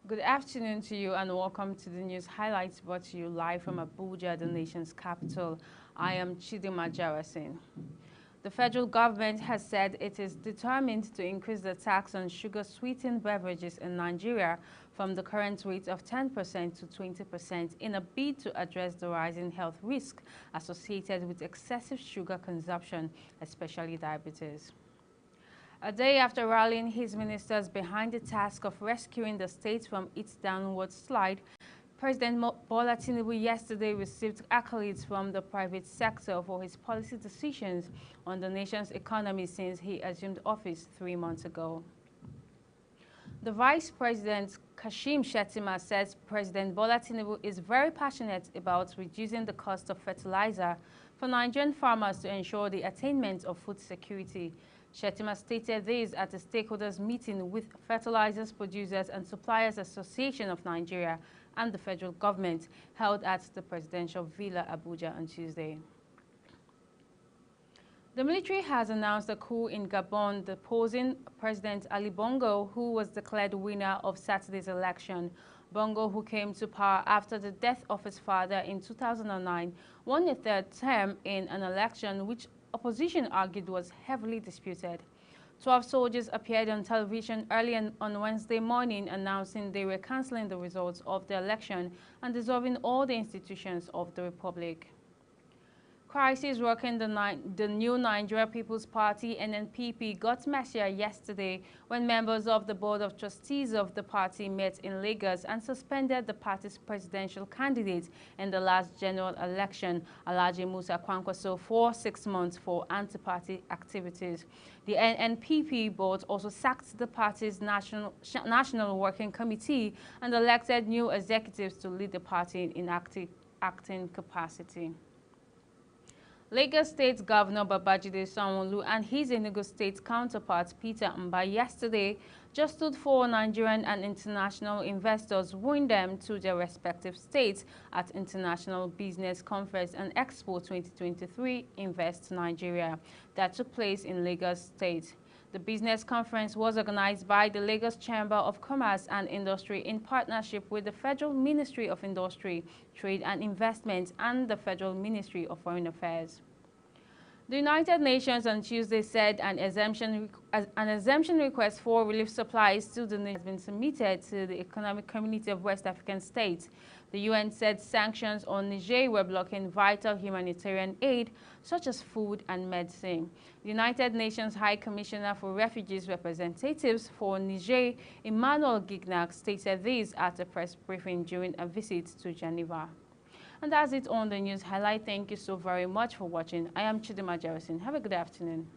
Good afternoon to you and welcome to the news highlights brought to you live from Abuja, the nation's capital. I am Chidima Jarasin. The federal government has said it is determined to increase the tax on sugar-sweetened beverages in Nigeria from the current rate of 10% to 20% in a bid to address the rising health risk associated with excessive sugar consumption, especially diabetes. A day after rallying his ministers behind the task of rescuing the state from its downward slide, President Bola Tinubu yesterday received accolades from the private sector for his policy decisions on the nation's economy since he assumed office 3 months ago. The Vice President, Kashim Shettima, says President Bola Tinubu is very passionate about reducing the cost of fertilizer for Nigerian farmers to ensure the attainment of food security. Shettima stated this at a stakeholders meeting with Fertilizers Producers and Suppliers Association of Nigeria and the federal government held at the Presidential Villa, Abuja on Tuesday. The military has announced a coup in Gabon, deposing President Ali Bongo, who was declared winner of Saturday's election. Bongo, who came to power after the death of his father in 2009, won a third term in an election which opposition argued was heavily disputed. 12 soldiers appeared on television early on Wednesday morning announcing they were cancelling the results of the election and dissolving all the institutions of the republic. Crisis rocking the new Nigeria People's Party (NNPP) got messier yesterday when members of the Board of Trustees of the party met in Lagos and suspended the party's presidential candidate in the last general election, Alhaji Musa Kwankwaso, for 6 months for anti-party activities. The NNPP board also sacked the party's national working committee and elected new executives to lead the party in acting capacity. Lagos State Governor Babajide Sanwo-Olu and his Enugu State counterpart Peter Mba yesterday just stood for Nigerian and international investors, wooing them to their respective states at International Business Conference and Expo 2023 Invest Nigeria that took place in Lagos State. The business conference was organized by the Lagos Chamber of Commerce and Industry in partnership with the Federal Ministry of Industry, Trade and Investment and the Federal Ministry of Foreign Affairs. The United Nations on Tuesday said an exemption request for relief supplies to the nation has been submitted to the Economic Community of West African States. The UN said sanctions on Niger were blocking vital humanitarian aid such as food and medicine. The United Nations High Commissioner for Refugees Representatives for Niger, Emmanuel Gignac, stated this at a press briefing during a visit to Geneva. And that's it on the news highlight. Thank you so very much for watching. I am Chidima Jarasin. Have a good afternoon.